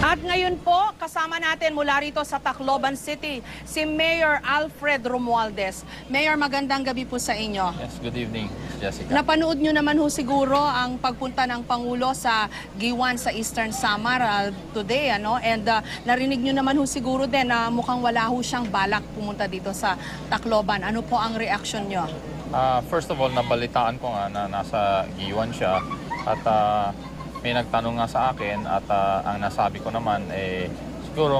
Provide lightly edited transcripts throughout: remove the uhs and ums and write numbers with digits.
At ngayon po, kasama natin mula rito sa Tacloban City, si Mayor Alfred Romualdez. Mayor, magandang gabi po sa inyo. Yes, good evening, Jessica. Napanood nyo naman ho siguro ang pagpunta ng Pangulo sa Giwan sa Eastern Samar today, ano? And narinig nyo naman ho siguro din na mukhang wala ho siyang balak pumunta dito sa Tacloban. Ano po ang reaction nyo? First of all, nabalitaan ko nga na nasa Giwan siya at may nagtanong nga sa akin at ang nasabi ko naman siguro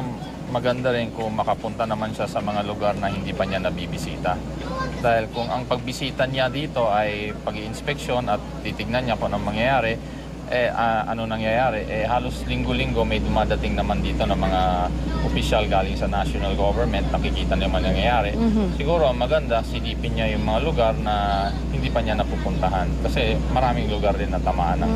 maganda rin kung makapunta naman siya sa mga lugar na hindi pa niya nabibisita. Dahil kung ang pagbisita niya dito ay pag-i-inspeksyon at titignan niya kung anong mangyayari, ano nangyayari, halos linggo-linggo may dumadating naman dito ng mga opisyal galing sa national government, nakikita naman nangyayari. Siguro maganda, silipin niya yung mga lugar na hindi pa niya napupuntahan. Kasi maraming lugar din na tamaan.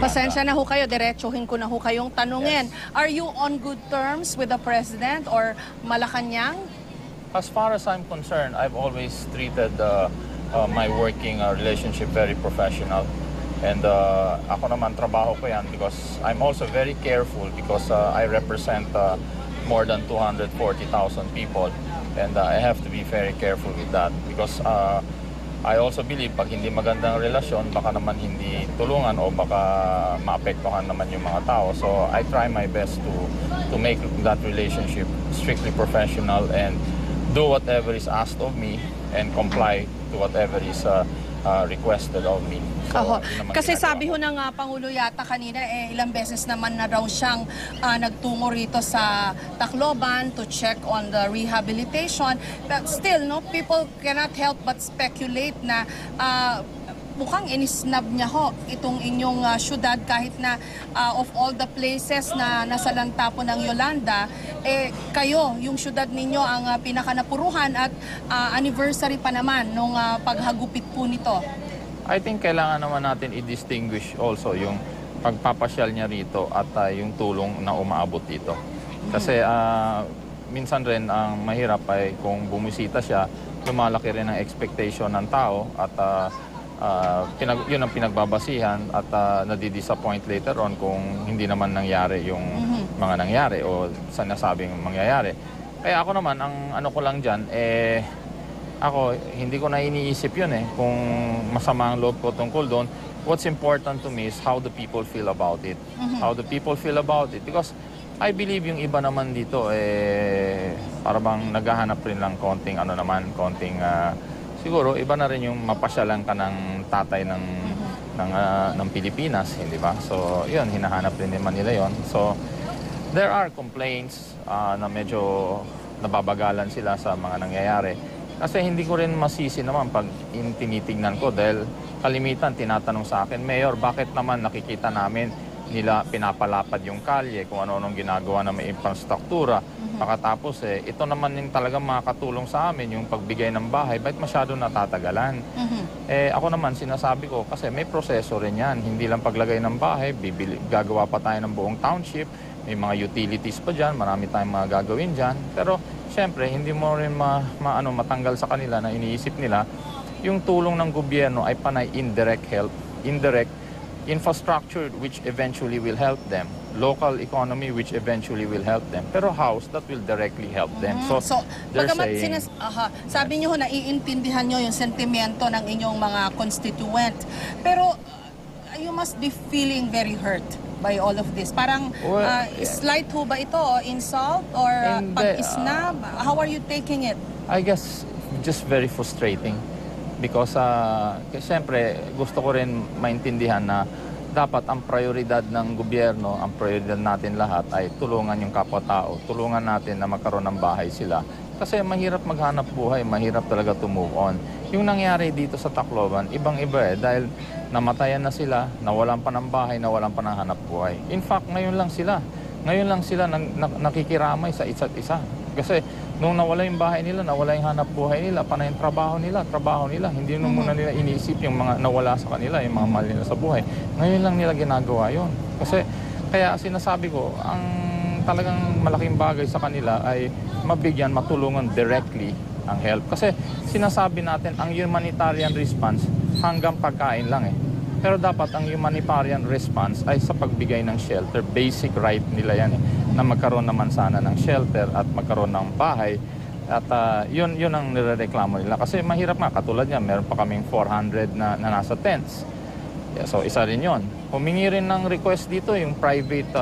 Pasensya na ho kayo, diretsuhin ko na ho kayong tanungin. Yes. Are you on good terms with the President or Malacanang? As far as I'm concerned, I've always treated my working relationship very professional. And ako naman trabaho ko yan because I'm also very careful because I represent more than 240,000 people and I have to be very careful with that because I also believe pag hindi magandang relasyon baka naman hindi tulungan o baka maapektuhan naman yung mga tao. So I try my best to make that relationship strictly professional and do whatever is asked of me and comply to whatever is requested of me. So, kasi sabi ho ng Pangulo yata kanina, ilang beses naman na raw siyang nagtungo rito sa Tacloban to check on the rehabilitation. But still, no, people cannot help but speculate na mukhang inisnab niya ho itong inyong syudad kahit na of all the places na nasa lantapo ng Yolanda, kayo, yung syudad ninyo ang pinakanapuruhan at anniversary pa naman nung paghagupit po nito. I think kailangan naman natin i-distinguish also yung pagpapasyal niya rito at yung tulong na umaabot dito. Kasi minsan rin ang mahirap ay kung bumisita siya, lumalaki rin ang expectation ng tao at yun ang pinagbabasihan at nadidisappoint later on kung hindi naman nangyari yung mga nangyari o sinasabing mangyayari. Kaya ako naman, ang ano ko lang dyan, ako, hindi ko na iniisip yun kung masama ang loob ko tungkol doon. What's important to me is how the people feel about it. How the people feel about it. Because I believe yung iba naman dito, para bang naghahanap rin lang konting, siguro, iba na rin yung mapasyalan ka ng tatay ng Pilipinas, hindi ba? So, yun, hinahanap rin naman nila yun. So, there are complaints na medyo nababagalan sila sa mga nangyayari. Kasi hindi ko rin masisi naman pag tinitingnan ko dahil kalimitan tinatanong sa akin, Mayor, bakit naman nakikita namin nila pinapalapad yung kalye kung ano-anong ginagawa na may infrastruktura. Pakatapos ito naman yung talagang makakatulong sa amin, yung pagbigay ng bahay, bakit masyado natatagalan? Ako naman sinasabi ko, kasi may proseso rin yan. Hindi lang paglagay ng bahay, gagawa pa tayo ng buong township, may mga utilities pa dyan, marami tayong mga gagawin dyan. Pero siyempre, hindi mo rin matanggal sa kanila na iniisip nila, yung tulong ng gobyerno ay panay indirect help, indirect infrastructure which eventually will help them, local economy which eventually will help them, pero house that will directly help them. So pagamat sabi niyo naiintindihan niyo yung sentimento ng inyong mga constituent, pero you must be feeling very hurt by all of this. Parang slight ho ba ito, insult or pag-isnab? How are you taking it? I guess just very frustrating. Because siyempre gusto ko rin maintindihan na dapat ang prioridad ng gobyerno, ang prioridad natin lahat ay tulungan yung kapwa-tao, tulungan natin na magkaroon ng bahay sila. Kasi mahirap maghanap buhay, mahirap talaga to move on. Yung nangyari dito sa Tacloban, ibang-iba dahil namatayan na sila, nawalan pa ng bahay, nawalan pa ng hanap buhay. In fact, ngayon lang sila nakikiramay sa isa't isa. Kasi nung nawala yung bahay nila, nawala yung hanap buhay nila, panay yung trabaho nila. Hindi nung muna nila iniisip yung mga nawala sa kanila, yung mga mahal nila sa buhay. Ngayon lang nila ginagawa yun. Kasi, kaya sinasabi ko, ang talagang malaking bagay sa kanila ay mabigyan, matulungan directly ang help. Kasi sinasabi natin, ang humanitarian response hanggang pagkain lang Pero dapat ang humanitarian response ay sa pagbigay ng shelter. Basic right nila yan na magkaroon naman sana ng shelter at magkaroon ng bahay. At yun ang nirereklamo nila. Kasi mahirap nga, katulad niya, meron pa kaming 400 na nasa tents. Yeah, so isa rin yun. Humingi rin ng request dito yung private,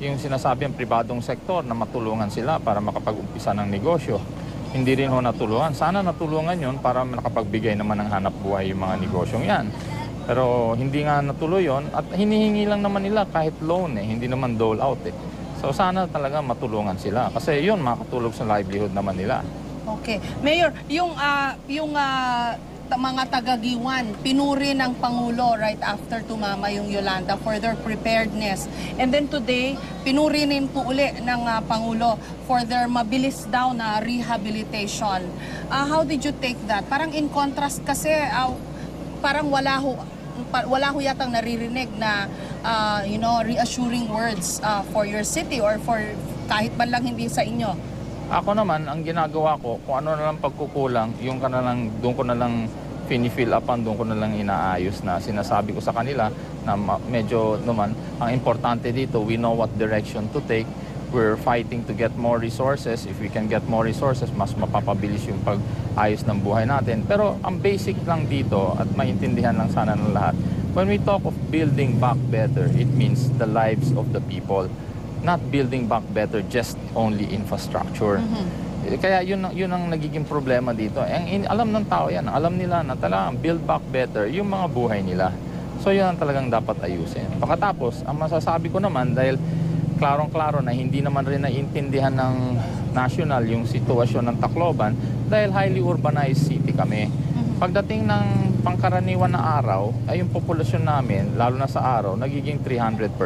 yung sinasabi ang pribadong sektor na matulungan sila para makapag-umpisa ng negosyo. Hindi rin ho natulungan. Sana natulungan yun para makapagbigay naman ng hanap buhay yung mga negosyong yan. Pero hindi nga natuloy yun at hinihingi lang naman nila kahit loan hindi naman dole out So sana talaga matulungan sila kasi yun makakatulog sa livelihood naman nila. Okay. Mayor, yung mga taga-Giwan, pinuri ng Pangulo right after tumama yung Yolanda for their preparedness. And then today, pinuri rin po uli ng Pangulo for their mabilis daw na rehabilitation. How did you take that? Parang in contrast kasi, parang wala ho yatang naririnig na reassuring words for your city or for kahit man lang hindi sa inyo. Ako naman, ang ginagawa ko, kung ano na lang pagkukulang, doon ko na lang fini-fill upan, doon ko na lang inaayos na sinasabi ko sa kanila na medyo naman, ang importante dito, we know what direction to take. We're fighting to get more resources. If we can get more resources, mas mapapabilis yung pag-ayos ng buhay natin. Pero ang basic lang dito at maintindihan lang sana ng lahat, when we talk of building back better, it means the lives of the people. Not building back better, just only infrastructure. Kaya yun ang nagiging problema dito. Alam ng tao yan, alam nila na talagang build back better yung mga buhay nila. So yun ang talagang dapat ayusin. Pagkatapos, ang masasabi ko naman, dahil klarong-klaro na hindi naman rin naiintindihan ng national yung sitwasyon ng Tacloban dahil highly urbanized city kami. Pagdating ng pangkaraniwan na araw, ay yung populasyon namin, lalo na sa araw, nagiging 300%.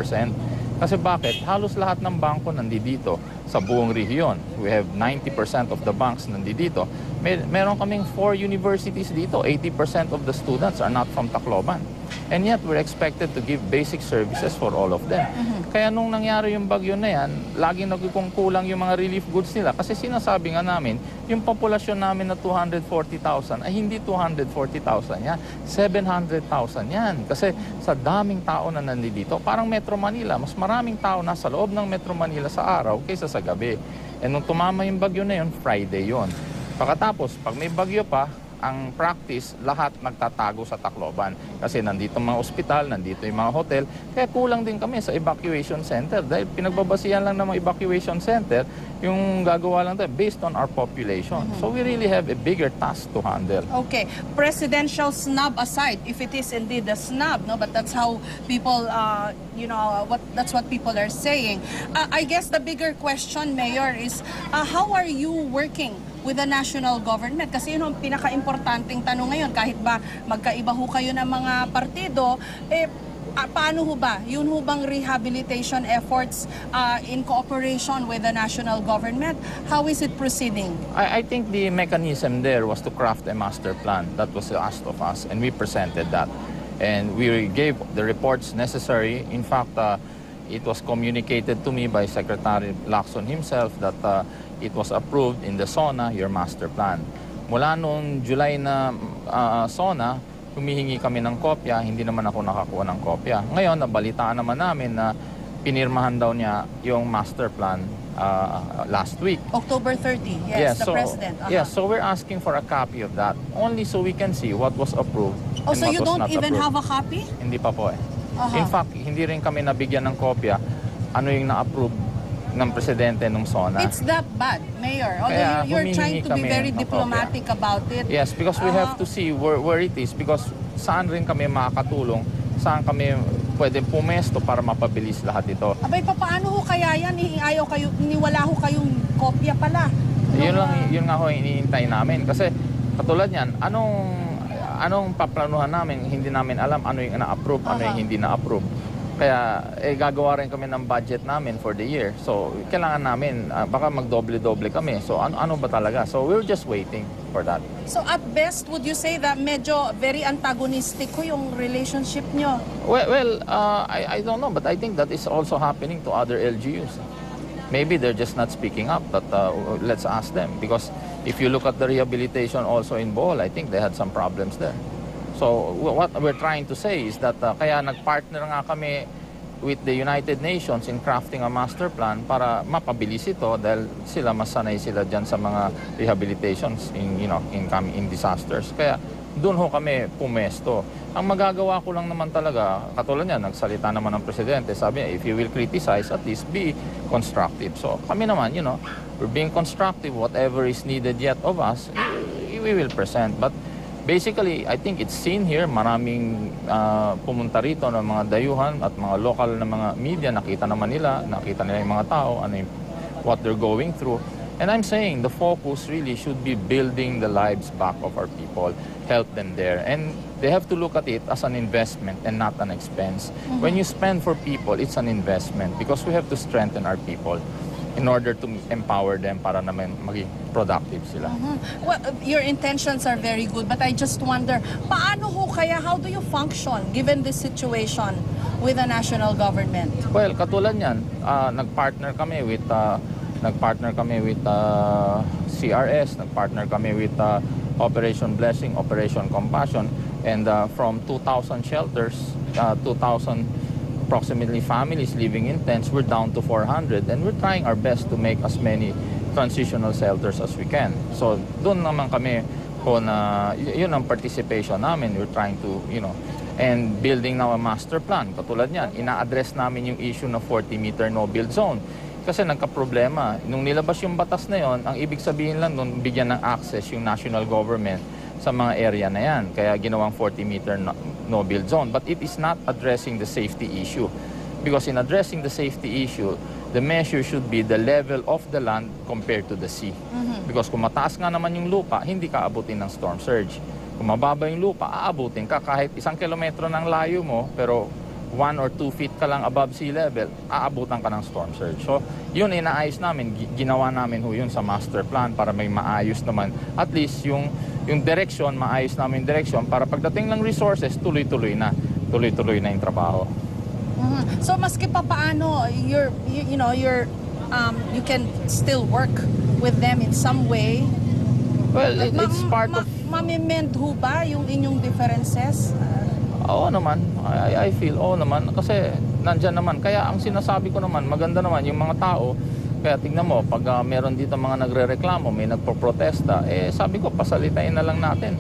Kasi bakit? Halos lahat ng bangko nandito sa buong rehiyon. We have 90% of the banks nandito. Meron kaming 4 universities dito. 80% of the students are not from Tacloban. And yet, we're expected to give basic services for all of them. Kaya nung nangyari yung bagyo na yan, laging nagkukulang yung mga relief goods nila. Kasi sinasabi nga namin, yung populasyon namin na 240,000 ay hindi 240,000 yan. 700,000 yan. Kasi sa daming tao na nandito, parang Metro Manila, mas maraming tao nasa loob ng Metro Manila sa araw kaysa sa gabi. And nung tumama yung bagyo na yun, Friday yun. Pagkatapos, pag may bagyo pa, ang practice, lahat nagtatago sa Tacloban. Kasi nandito mga ospital, nandito yung mga hotel. Kaya kulang din kami sa evacuation center. Dahil pinagbabasihan lang ng mga evacuation center, yung gagawa lang tayo based on our population. So we really have a bigger task to handle. Okay. Presidential snub aside, if it is indeed a snub, no, but that's how people, that's what people are saying. I guess the bigger question, Mayor, is how are you working with the national government? Kasi yun ang pinaka-importanting tanong ngayon. Kahit ba magkaiba ho kayo ng mga partido, paano ho ba? Yun ho bang rehabilitation efforts in cooperation with the national government? How is it proceeding? I think the mechanism there was to craft a master plan. That was asked of us, and we presented that. And we gave the reports necessary. In fact, it was communicated to me by Secretary Lacson himself that it was approved in the SONA, your master plan. Mula noong July na SONA, humihingi kami ng kopya, hindi naman ako nakakuha ng kopya. Ngayon, nabalitaan naman namin na pinirmahan daw niya yung master plan last week. October 30, yes, the President. Yes, so we're asking for a copy of that, only so we can see what was approved Oh, and so what you was don't not even approved. have a copy? Hindi pa po In fact, hindi rin kami nabigyan ng kopya ano yung na-approve ng presidente ng SONA. It's that bad, Mayor. Although Kaya you're trying to be humihingi very kami ng diplomatic about it. Yes, because we have to see where it is, because saan rin kami makakatulong, saan kami pwede pumesto para mapabilis lahat ito. Abay, paano ho kaya yan? Wala ho kayong kopya pala. Yun nga ho iniintay namin. Kasi katulad yan, anong paplanuhan namin, hindi namin alam ano yung na-approve, ano yung hindi na-approve. Kaya gagawa rin kami ng budget namin for the year. So kailangan namin, baka magdoble-doble kami. So ano ba talaga? So we're just waiting for that. So at best, would you say that medyo very antagonistic ko yung relationship nyo? Well, I don't know, but I think that is also happening to other LGUs. Maybe they're just not speaking up, but let's ask them. Because if you look at the rehabilitation also in Bohol, I think they had some problems there. So what we're trying to say is that kaya nag-partner nga kami with the United Nations in crafting a master plan para mapabilis ito dahil sila masanay sila diyan sa mga rehabilitations in disasters. Kaya doon ho kami pumesto. Ang magagawa ko lang naman talaga, katulad niya, nagsalita naman ng presidente, sabi niya, if you will criticize, at least be constructive. So kami naman, we're being constructive. Whatever is needed yet of us, we will present. But basically, I think it's seen here, maraming pumunta rito ng mga dayuhan at mga local na mga media, nakita nila yung mga tao, what they're going through. And I'm saying the focus really should be building the lives back of our people, help them there. And they have to look at it as an investment and not an expense. When you spend for people, it's an investment because we have to strengthen our people in order to empower them para naman maging productive sila. Well, your intentions are very good, but I just wonder, how do you function given this situation with the national government? Well, katulad niyan, nagpartner kami with CRS, nagpartner kami with Operation Blessing, Operation Compassion, and from 2,000 shelters, 2,000 approximately families living in tents, we're down to 400, and we're trying our best to make as many transitional shelters as we can. So doon naman kami yun ang participation namin. We're trying to, and building now a master plan. Katulad niyan, ina-address namin yung issue na 40-meter no-build zone. Kasi nagka-problema. Nung nilabas yung batas na yon, ang ibig sabihin lang nun, bigyan ng access yung national government sa mga area na yan. Kaya ginawang 40-meter no-build zone. But it is not addressing the safety issue. Because in addressing the safety issue, the measure should be the level of the land compared to the sea. Because kung mataas nga naman yung lupa, hindi ka abutin ng storm surge. Kung mababa yung lupa, aabutin ka kahit 1 kilometro ng layo mo, pero 1 or 2 feet ka lang above sea level, aabutan ka ng storm surge. So, yun inaayos namin, ginawa namin yun sa master plan para may maayos naman. At least yung direction, maayos namin direction para pagdating ng resources, tuloy-tuloy na yung trabaho. So, maski pa paano, you can still work with them in some way. Well, it's part of... Mamimend ho ba yung inyong differences? Oo naman, I feel naman kasi nandyan naman. Kaya ang sinasabi ko naman, maganda naman yung mga tao. Kaya tingnan mo, pag meron dito mga nagre-reklamo, may nagpo-protesta, sabi ko, pasalitain na lang natin.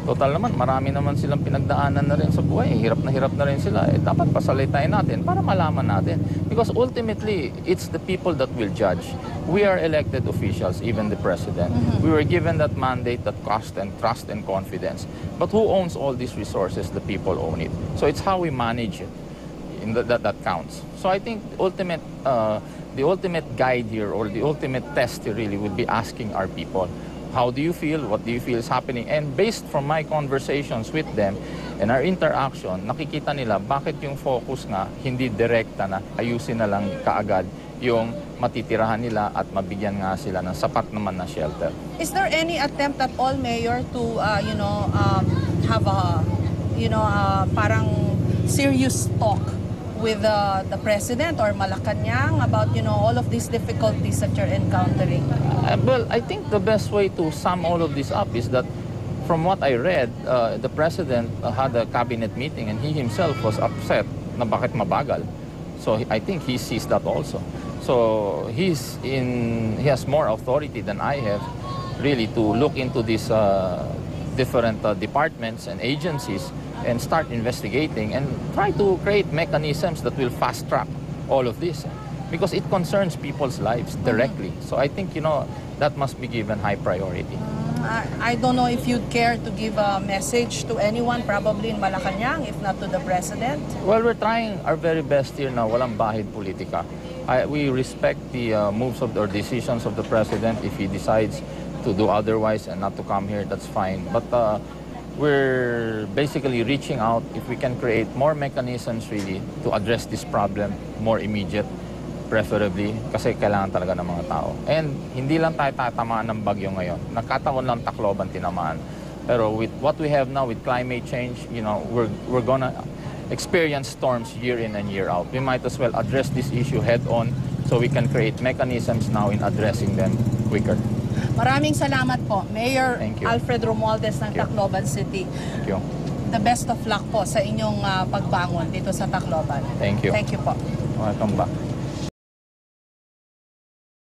Total naman, marami naman silang pinagdaanan na rin sa buhay. Hirap na rin sila. Dapat pasalitain natin para malaman natin. Because ultimately, it's the people that will judge. We are elected officials, even the president. We were given that mandate that cost and trust and confidence. But who owns all these resources? The people own it. So it's how we manage it that counts. So I think the ultimate guide here or the ultimate test here really would be asking our people, how do you feel? What do you feel is happening? And based from my conversations with them and our interaction, nakikita nila bakit yung focus nga hindi direkta na ayusin na lang kaagad yung matitirahan nila at mabigyan nga sila ng sapat naman na shelter. Is there any attempt at all, Mayor, to have a parang serious talk with the President or Malacanang about all of these difficulties that you're encountering? Well, I think the best way to sum all of this up is that from what I read, the President had a cabinet meeting and he himself was upset na bakit mabagal. So I think he sees that also. So he has more authority than I have really to look into these different departments and agencies and start investigating and try to create mechanisms that will fast-track all of this because it concerns people's lives directly. So I think, that must be given high priority. I don't know if you'd care to give a message to anyone, probably in Malacanang, if not to the President. Well, we're trying our very best here na walang bahid politika. We respect the moves or decisions of the President. If he decides to do otherwise and not to come here, that's fine. But we're basically reaching out if we can create more mechanisms really to address this problem more immediate, preferably, kasi kailangan talaga ng mga tao. And hindi lang tayo tatamaan ng bagyo ngayon. Nagkataon lang Tacloban tinamaan. Pero with what we have now with climate change, we're gonna experience storms year in and year out. We might as well address this issue head on so we can create mechanisms now in addressing them quicker. Maraming salamat po, Mayor Alfred Romualdez ng Tacloban City. Thank you. The best of luck po sa inyong pagbangon dito sa Tacloban. Thank you. Thank you po. Welcome back.